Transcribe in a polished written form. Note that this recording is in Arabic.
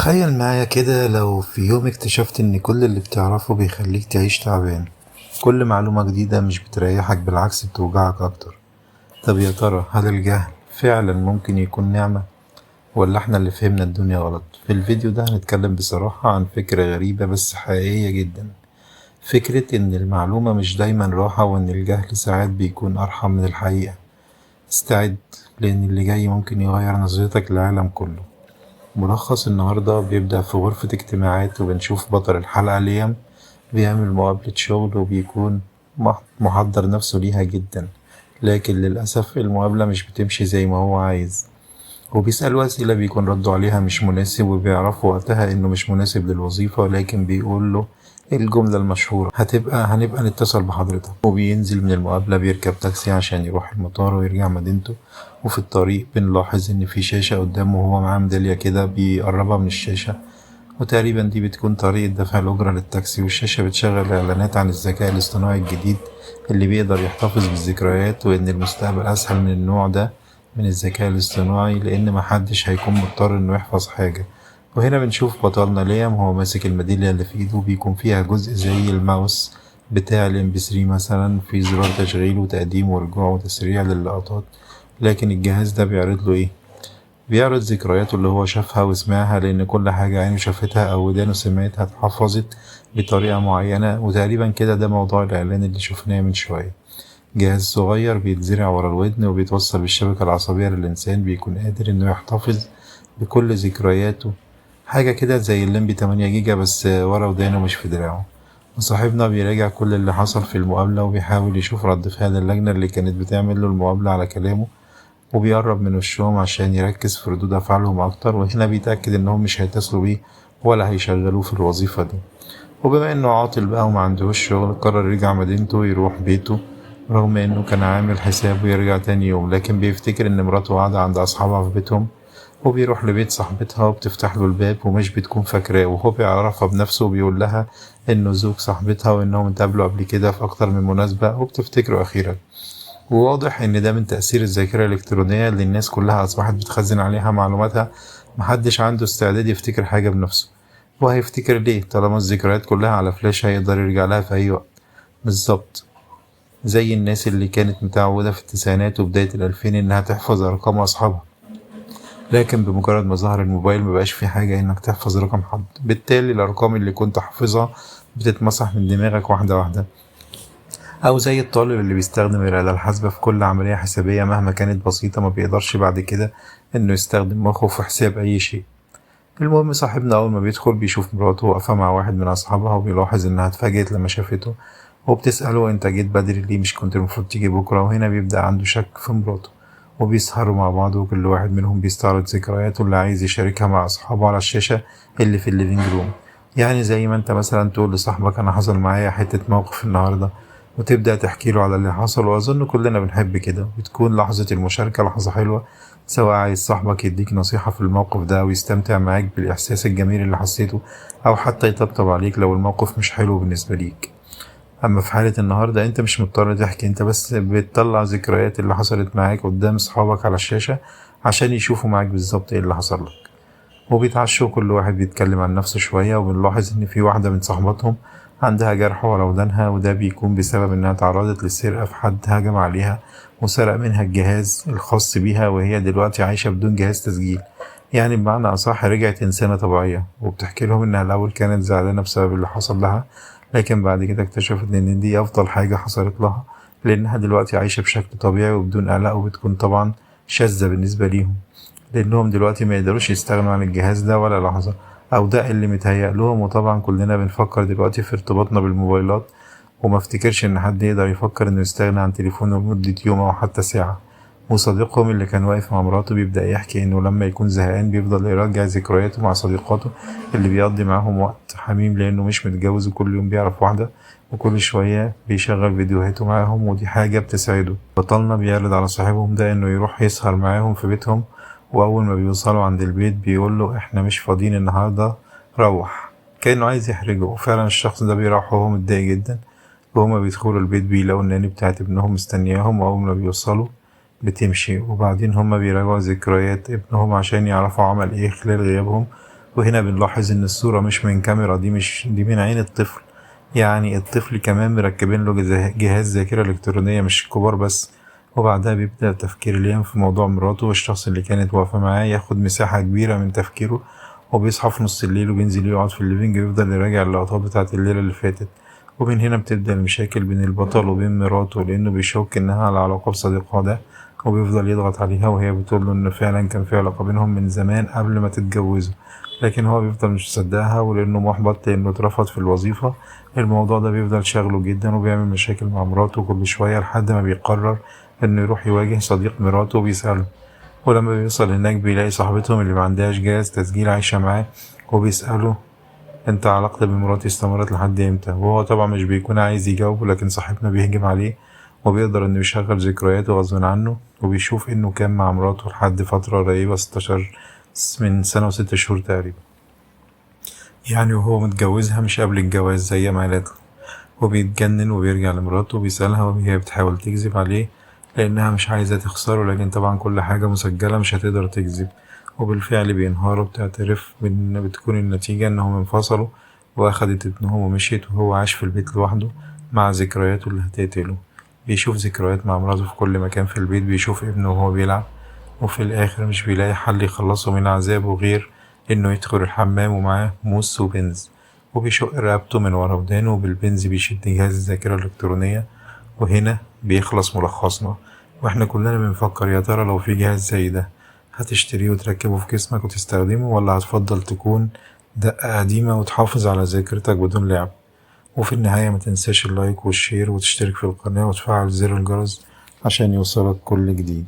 تخيل معايا كده لو في يوم اكتشفت ان كل اللي بتعرفه بيخليك تعيش تعبان. كل معلومة جديدة مش بتريحك، بالعكس بتوجعك اكتر. طب يا ترى هل الجهل فعلا ممكن يكون نعمة، ولا احنا اللي فهمنا الدنيا غلط؟ في الفيديو ده هنتكلم بصراحة عن فكرة غريبة بس حقيقية جدا. فكرة ان المعلومة مش دايما راحة، وان الجهل ساعات بيكون ارحم من الحقيقة. استعد، لان اللي جاي ممكن يغير نظرتك للعالم كله. ملخص النهاردة بيبدأ في غرفة اجتماعات، وبنشوف بطل الحلقة ليام بيعمل مقابلة شغل، وبيكون محضر نفسه ليها جدا. لكن للأسف المقابلة مش بتمشي زي ما هو عايز، وبيسأله أسئلة بيكون رده عليها مش مناسب، وبيعرف وقتها إنه مش مناسب للوظيفة، ولكن بيقول له الجملة المشهورة هنبقى نتصل بحضرتك. وبينزل من المقابلة بيركب تاكسي عشان يروح المطار ويرجع مدينته. وفي الطريق بنلاحظ إن في شاشة قدامه وهو معاه ميدالية كده بيقربها من الشاشة، وتقريبا دي بتكون طريقة دفع الأجرة للتاكسي. والشاشة بتشغل إعلانات عن الذكاء الاصطناعي الجديد اللي بيقدر يحتفظ بالذكريات، وإن المستقبل أسهل من النوع ده من الذكاء الاصطناعي، لأن محدش هيكون مضطر إنه يحفظ حاجة. وهنا بنشوف بطلنا ليام وهو ماسك الميدالية اللي في إيده، بيكون فيها جزء زي الماوس بتاع الام بي 3 مثلا، في زرار تشغيل وتقديم ورجوع وتسريع للقطات. لكن الجهاز ده بيعرض له إيه؟ بيعرض ذكرياته اللي هو شافها وسمعها، لأن كل حاجة عينه شافتها أو ودانه سمعتها اتحفظت بطريقة معينة. وتقريبا كده ده موضوع الإعلان اللي شفناه من شوية. جهاز صغير بيتزرع ورا الودن وبيتوصل بالشبكة العصبية للإنسان، بيكون قادر إنه يحتفظ بكل ذكرياته. حاجة كده زي الليمبي 8 جيجا بس ورا ودانه مش في دراعه. وصاحبنا بيراجع كل اللي حصل في المقابلة، وبيحاول يشوف رد فعل اللجنة اللي كانت بتعمل له المقابلة على كلامه، وبيقرب من وشهم عشان يركز في ردود أفعالهم أكتر. وهنا بيتأكد إنهم مش هيتصلوا بيه ولا هيشغلوه في الوظيفة دي. وبما إنه عاطل بقى ومعندهوش شغل، قرر يرجع مدينته ويروح بيته، رغم إنه كان عامل حسابه يرجع تاني يوم. لكن بيفتكر إن مراته قاعدة عند أصحابها في بيتهم، وبيروح لبيت صاحبتها وبتفتح له الباب ومش بتكون فاكراه، وهو بيعرفها بنفسه وبيقول لها إنه زوج صاحبتها، وإنهم اتقابلوا قبل كده في أكتر من مناسبة وبتفتكره أخيرا. وواضح إن ده من تأثير الذاكرة الإلكترونية اللي الناس كلها أصبحت بتخزن عليها معلوماتها. محدش عنده استعداد يفتكر حاجة بنفسه، وهيفتكر ليه طالما الذكريات كلها على فلاشة هيقدر يرجع لها في أي وقت. بالظبط زي الناس اللي كانت متعودة في التسعينات وبداية الألفين إنها تحفظ أرقام أصحابها، لكن بمجرد ما ظهر الموبايل مبقاش في حاجة إنك تحفظ رقم حد. بالتالي الأرقام اللي كنت حافظها بتتمسح من دماغك واحدة واحدة. أو زي الطالب اللي بيستخدم الآلة الحاسبة في كل عملية حسابية مهما كانت بسيطة، ما بيقدرش بعد كده إنه يستخدم مخه في حساب أي شيء. المهم صاحبنا أول ما بيدخل بيشوف مراته واقفة مع واحد من أصحابها، وبيلاحظ إنها اتفاجئت لما شافته، وبتسأله أنت جيت بدري ليه؟ مش كنت المفروض تيجي بكرة؟ وهنا بيبدأ عنده شك في مراته، وبيسهروا مع بعض، وكل واحد منهم بيستعرض ذكرياته اللي عايز يشاركها مع أصحابه على الشاشة اللي في الليفينج روم. يعني زي ما انت مثلا تقول لصاحبك أنا حصل معايا حتة موقف النهاردة، وتبدأ تحكي له على اللي حصل. وأظن كلنا بنحب كده، وتكون لحظة المشاركة لحظة حلوة، سواء عايز صاحبك يديك نصيحة في الموقف ده ويستمتع معاك بالإحساس الجميل اللي حسيته، أو حتى يطبطب عليك لو الموقف مش حلو بالنسبة ليك. أما في حالة النهاردة أنت مش مضطر تحكي، أنت بس بتطلع ذكريات اللي حصلت معاك قدام أصحابك على الشاشة عشان يشوفوا معاك بالظبط إيه اللي حصل لك. وبيتعشوا كل واحد بيتكلم عن نفسه شوية، وبنلاحظ إن في واحدة من صحباتهم عندها جرح ورا ودانها، وده بيكون بسبب إنها تعرضت للسرقة في حد هجم عليها وسرق منها الجهاز الخاص بيها، وهي دلوقتي عايشة بدون جهاز تسجيل. يعني بمعنى أصح رجعت إنسانة طبيعية. وبتحكي لهم إنها الأول كانت زعلانة بسبب اللي حصل لها، لكن بعد كده اكتشفت إن دي أفضل حاجة حصلت لها، لأنها دلوقتي عايشة بشكل طبيعي وبدون قلق. وبتكون طبعا شاذة بالنسبة ليهم، لأنهم دلوقتي ما يقدروش يستغنوا عن الجهاز ده ولا لحظة، أو ده اللي متهيأ لهم. وطبعا كلنا بنفكر دلوقتي في ارتباطنا بالموبايلات، وما افتكرش إن حد يقدر يفكر إنه يستغنى عن تليفونه لمدة يوم أو حتى ساعة. وصديقهم اللي كان واقف مع مراته بيبدأ يحكي إنه لما يكون زهقان بيفضل يرجع ذكرياته مع صديقاته اللي بيقضي معاهم وقت حميم، لأنه مش متجوز وكل يوم بيعرف واحدة، وكل شوية بيشغل فيديوهاته معاهم، ودي حاجة بتسعده. بطلنا بيعرض على صاحبهم ده إنه يروح يسهر معاهم في بيتهم، وأول ما بيوصلوا عند البيت بيقوله إحنا مش فاضيين النهاردة، روح. كأنه عايز يحرجه، وفعلا الشخص ده بيروح وهو متضايق جدا. وهما بيدخلوا البيت بيلاقوا الناني بتاعت ابنهم مستنياهم، وأول ما بيوصلوا بتمشي. وبعدين هما بيراجعوا ذكريات ابنهم عشان يعرفوا عمل ايه خلال غيابهم، وهنا بنلاحظ ان الصورة مش من كاميرا، دي من عين الطفل. يعني الطفل كمان مركبين له جهاز ذاكرة إلكترونية، مش الكبار بس. وبعدها بيبدأ تفكير ليام في موضوع مراته والشخص اللي كانت واقفة معاه ياخد مساحة كبيرة من تفكيره. وبيصحى في نص الليل وبينزل يقعد في الليفينج ويفضل يراجع اللقطات بتاعت الليلة اللي فاتت. ومن هنا بتبدأ المشاكل بين البطل وبين مراته، لأنه بيشك إنها على علاقة بصديقها ده، وبيفضل يضغط عليها وهي بتقوله إن فعلا كان في علاقة بينهم من زمان قبل ما تتجوزوا. لكن هو بيفضل مش مصدقها، ولأنه محبط لأنه اترفض في الوظيفة. الموضوع ده بيفضل شاغله جدا وبيعمل مشاكل مع مراته كل شوية، لحد ما بيقرر إنه يروح يواجه صديق مراته وبيسأله. ولما بيوصل هناك بيلاقي صاحبتهم اللي معندهاش جهاز تسجيل عايشة معاه، وبيسأله: انت علاقتك بمراتي استمرت لحد امتى؟ وهو طبعا مش بيكون عايز يجاوبه، لكن صاحبنا بيهجم عليه وبيقدر انه يشغل ذكرياته غصب عنه. وبيشوف انه كان مع مراته لحد فترة قريبة 16 من سنة و6 شهور تقريبا، يعني وهو متجوزها مش قبل الجواز زي ما قالت له. وبيتجنن وبيرجع لمراته وبيسألها وهي بتحاول تكذب عليه لأنها مش عايزة تخسره، لكن طبعا كل حاجة مسجلة مش هتقدر تكذب. وبالفعل بينهار وبتعترف بإن بتكون النتيجة إنهم انفصلوا، وأخدت ابنهم ومشيت وهو عاش في البيت لوحده مع ذكرياته اللي هتقتله. بيشوف ذكريات مع مراته في كل مكان في البيت، بيشوف ابنه وهو بيلعب. وفي الآخر مش بيلاقي حل يخلصه من عذابه غير إنه يدخل الحمام ومعاه موس وبنز، وبيشق رقبته من ورا ودانه، وبالبنز بيشد جهاز الذاكرة الإلكترونية. وهنا بيخلص ملخصنا. واحنا كلنا بنفكر: يا ترى لو في جهاز زي ده هتشتريه وتركبه في جسمك وتستخدمه، ولا هتفضل تكون دقة قديمة وتحافظ على ذاكرتك بدون لعب؟ وفي النهاية ما تنساش اللايك والشير وتشترك في القناة وتفعل زر الجرس عشان يوصلك كل جديد.